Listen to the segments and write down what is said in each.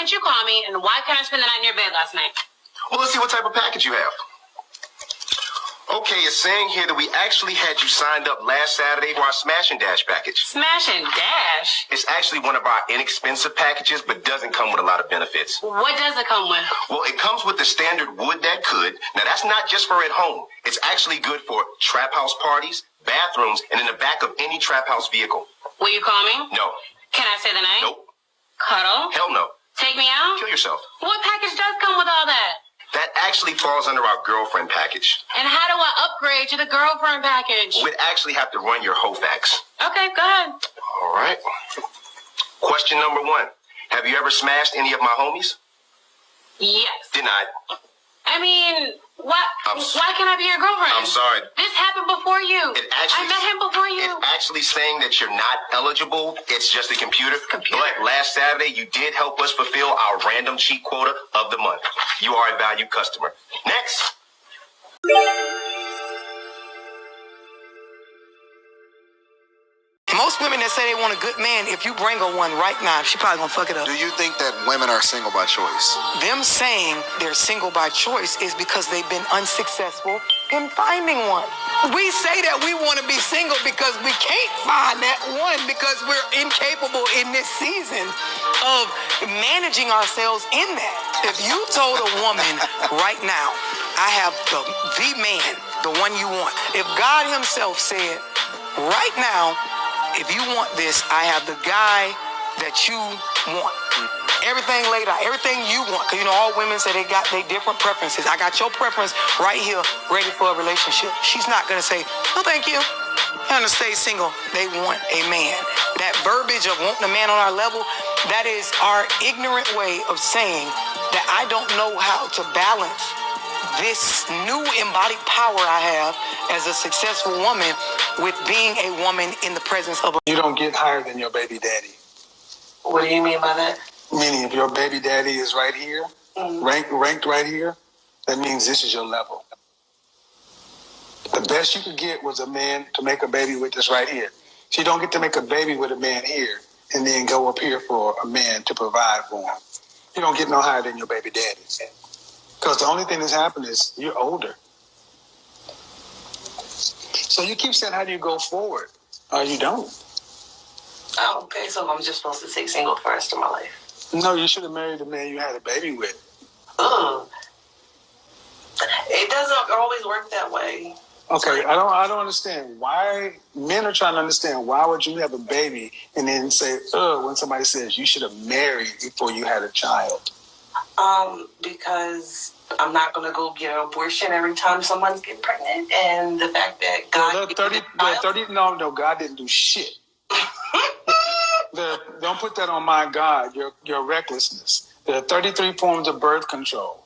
didn't you call me, and why can't I spend the night in your bed last night? Well, let's see what type of package you have. Okay, it's saying here that we actually had you signed up last Saturday for our Smash and Dash package. Smash and Dash? It's actually one of our inexpensive packages, but doesn't come with a lot of benefits. What does it come with? Well, it comes with the standard wood that could. Now, that's not just for at home. It's actually good for trap house parties, bathrooms, and in the back of any trap house vehicle. Will you call me? No. Can I stay the night? Nope. Cuddle? Hell no. Take me out? Kill yourself. What package does come with all that? That actually falls under our girlfriend package. And how do I upgrade to the girlfriend package? We'd actually have to run your HOFAX. Okay, go ahead. All right. Question number 1. Have you ever smashed any of my homies? Yes. Denied. I mean, why can't I be your girlfriend? I'm sorry. This happened before you. I met him before you. It's actually saying that you're not eligible. It's just a computer. But last Saturday, you did help us fulfill our random cheat quota of the month. You are a valued customer. Next. Most women that say they want a good man, if you bring her one right now, she probably gonna fuck it up. Do you think that women are single by choice? Them saying they're single by choice is because they've been unsuccessful in finding one. We say that we want to be single because we can't find that one because we're incapable in this season of managing ourselves in that. If you told a woman right now, I have the man, the one you want. If God himself said, right now, if you want this, I have the guy that you want. Everything laid out, everything you want. Because, all women say they got their different preferences. I got your preference right here, ready for a relationship. She's not going to say, no, thank you. I'm going to stay single. They want a man. That verbiage of wanting a man on our level, that is our ignorant way of saying that I don't know how to balance this new embodied power I have as a successful woman with being a woman in the presence of a... You don't get higher than your baby daddy. What do you mean by that? Meaning if your baby daddy is right here, ranked right here, that means this is your level. The best you could get was a man to make a baby with this right here. So you don't get to make a baby with a man here and then go up here for a man to provide for him. You don't get no higher than your baby daddy. Because the only thing that's happened is you're older. So you keep saying, how do you go forward? Or you don't. Oh, okay, so I'm just supposed to stay single for the rest of my life. No, you should have married the man you had a baby with. Ugh. It doesn't always work that way. Okay, I don't understand why men are trying to understand why would you have a baby and then say, when somebody says you should have married before you had a child. Because I'm not going to go get an abortion every time someone's getting pregnant. And the fact that God... No, God didn't do shit. Don't put that on my God, your recklessness. There are 33 forms of birth control.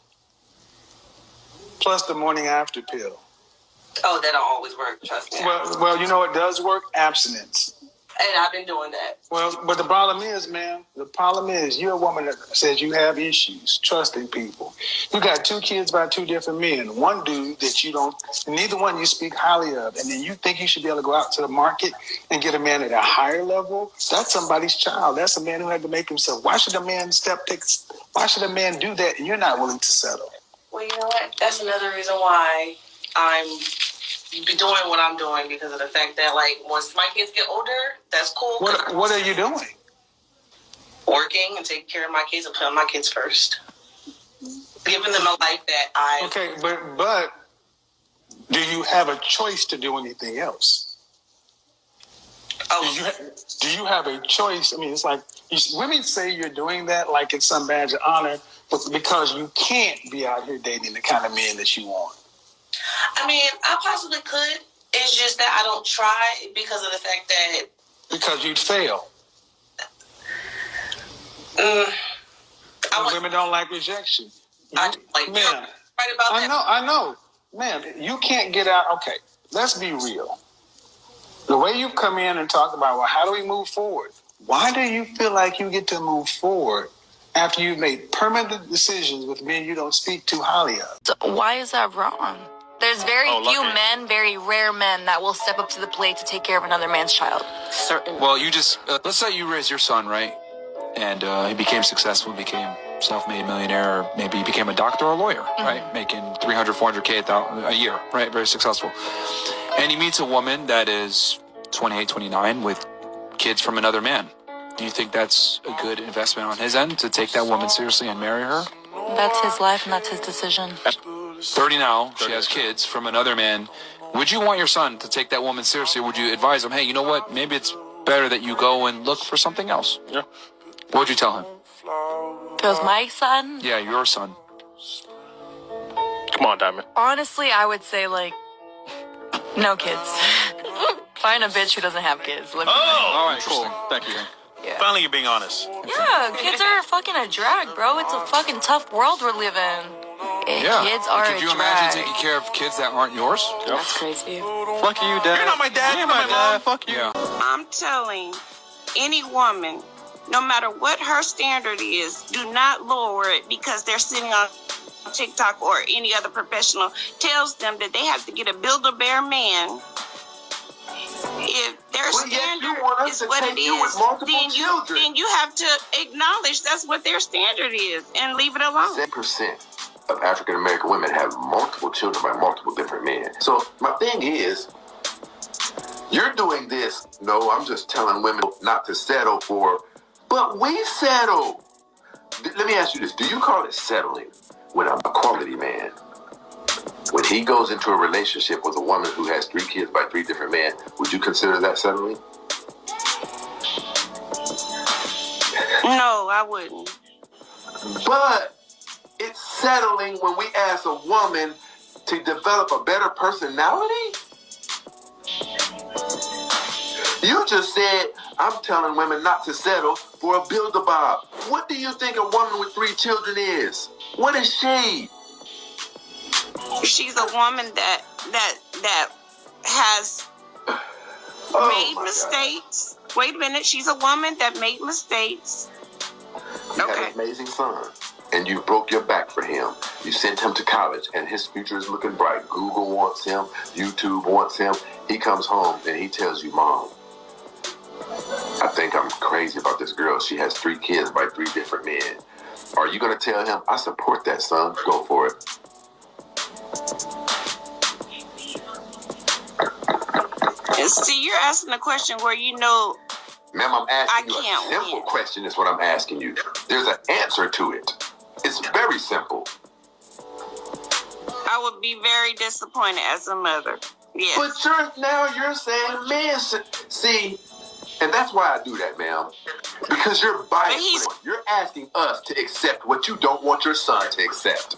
Plus the morning after pill. Oh, that don't always work, trust me. Well, it does work, abstinence. And I've been doing that. Well, but the problem is, man, you're a woman that says you have issues trusting people. You got 2 kids by 2 different men. One dude that neither one you speak highly of. And then you think you should be able to go out to the market and get a man at a higher level. That's somebody's child. That's a man who had to make himself. Why should a man do that and you're not willing to settle? Well, you know what? That's another reason why I'm doing what I'm doing, because of the fact that, once my kids get older, that's cool. What are you doing? Working and taking care of my kids and putting my kids first. Giving them a life that I... Okay, but do you have a choice to do anything else? Oh. Do you have a choice? I mean, it's like women say you're doing that like it's some badge of honor, but because you can't be out here dating the kind of men that you want. I mean, I possibly could. It's just that I don't try because of the fact that... Because you'd fail. Women don't like rejection. Right about that. I know. Man, you can't get out... Okay, let's be real. The way you've come in and talked about, how do we move forward? Why do you feel like you get to move forward after you've made permanent decisions with men you don't speak too highly of? So why is that wrong? There's very few men, very rare men that will step up to the plate to take care of another man's child. Well, you just, let's say you raised your son, right? And he became successful, became self-made millionaire, maybe he became a doctor or a lawyer, right? Making 300, 400K a year, right? Very successful. And he meets a woman that is 28, 29 with kids from another man. Do you think that's a good investment on his end to take that woman seriously and marry her? That's his life and that's his decision. 30 now, she has kids from another man. Would you want your son to take that woman seriously? Would you advise him, hey, you know what? Maybe it's better that you go and look for something else? Yeah. What would you tell him? If it was my son, Yeah, your son. Come on, Diamond. honestly, I would say, like, no kids. Find a bitch who doesn't have kids. Live with her. All right, cool. Thank you. Yeah. Finally, you're being honest. Yeah, kids are fucking a drag, bro. It's a fucking tough world we're living. Yeah. Kids are Could a you drag. imagine taking care of kids that aren't yours? That's crazy. Fuck you, Dad. You're not my dad. You're not my mom. Fuck you. Yeah. I'm telling any woman, no matter what her standard is, do not lower it because they're sitting on TikTok or any other professional tells them that they have to get a Build-A-Bear man. If their standard is what it is, then you have to acknowledge that's what their standard is and leave it alone. 7% of African American women have multiple children by multiple different men. So my thing is, you're doing this. No, I'm just telling women not to settle for, but we settle. Let me ask you this. Do you call it settling when a quality man, when he goes into a relationship with a woman who has 3 kids by 3 different men, would you consider that settling? No, I wouldn't. But it's settling when we ask a woman to develop a better personality? You just said, I'm telling women not to settle for a Build-A-Bob. What do you think a woman with 3 children is? What is she? She's a woman that has made mistakes. Wait a minute, she's a woman that made mistakes. You had an amazing son, and you broke your back for him. You sent him to college, and his future is looking bright. Google wants him. YouTube wants him. He comes home, and he tells you, Mom, I think I'm crazy about this girl. She has 3 kids by 3 different men. Are you going to tell him, I support that, son? Go for it. See, you're asking a question where you know. Ma'am, I'm asking you a can't simple win. question is what I'm asking you. There's an answer to it. It's very simple. I would be very disappointed as a mother. Yes. But you're saying men should see, and that's why I do that, ma'am. Because you're biased. You're asking us to accept what you don't want your son to accept.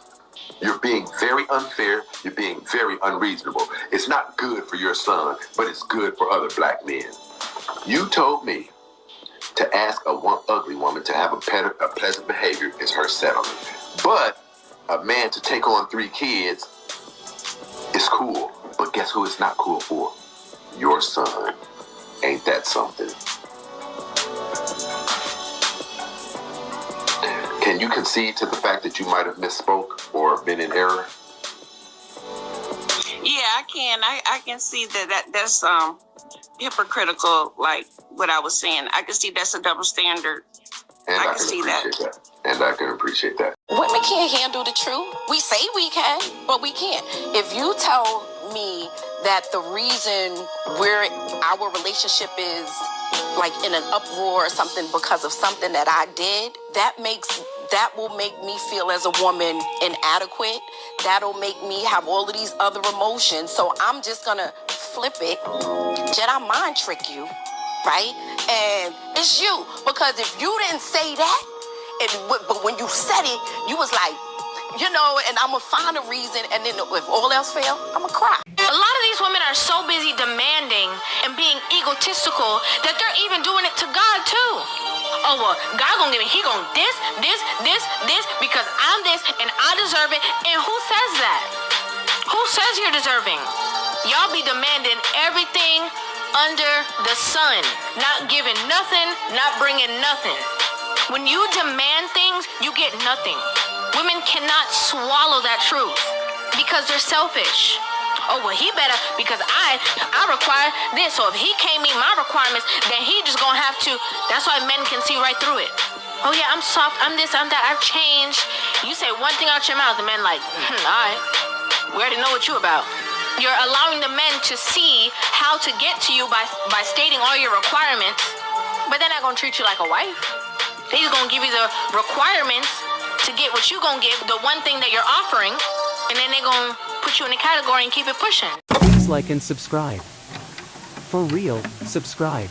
You're being very unfair. You're being very unreasonable. It's not good for your son, but it's good for other black men. You told me to ask a ugly woman to have a pleasant behavior is her settlement. But a man to take on 3 kids is cool. But guess who it's not cool for? Your son. Ain't that something? Can you concede to the fact that you might have misspoke or been in error? Yeah, I can. I can see that's hypocritical, like what I was saying. I can see that's a double standard. And I I can can see appreciate that. And I can appreciate that. Women can't handle the truth. We say we can, but we can't. If you tell me that the reason our relationship is like in an uproar or something because of something that I did, that will make me feel as a woman inadequate. That'll make me have all of these other emotions. So I'm just gonna flip it, Jedi mind trick you, right? And it's you, because if you didn't say that, but when you said it, you was like, and I'm gonna find a reason, and then if all else fail, I'm gonna cry. A lot of these women are so busy demanding and being egotistical that they're even doing it to God too. Oh, well, God gonna give me, he gonna this, because I'm this and I deserve it. And who says that? Who says you're deserving? Y'all be demanding everything under the sun, not giving nothing, not bringing nothing. When you demand things, you get nothing. Women cannot swallow that truth because they're selfish. Oh, well, he better, because I require this. So if he can't meet my requirements, then he just gonna have to. That's why men can see right through it. oh yeah, I'm soft, I'm this, I'm that, I've changed. You say one thing out your mouth, the men like, all right, we already know what you about. You're allowing the men to see how to get to you by stating all your requirements, but they're not gonna treat you like a wife. They're just gonna give you the requirements to get what you gonna give, the one thing that you're offering, and then they're gonna put you in a category and keep it pushing. Please like and subscribe. For real, subscribe.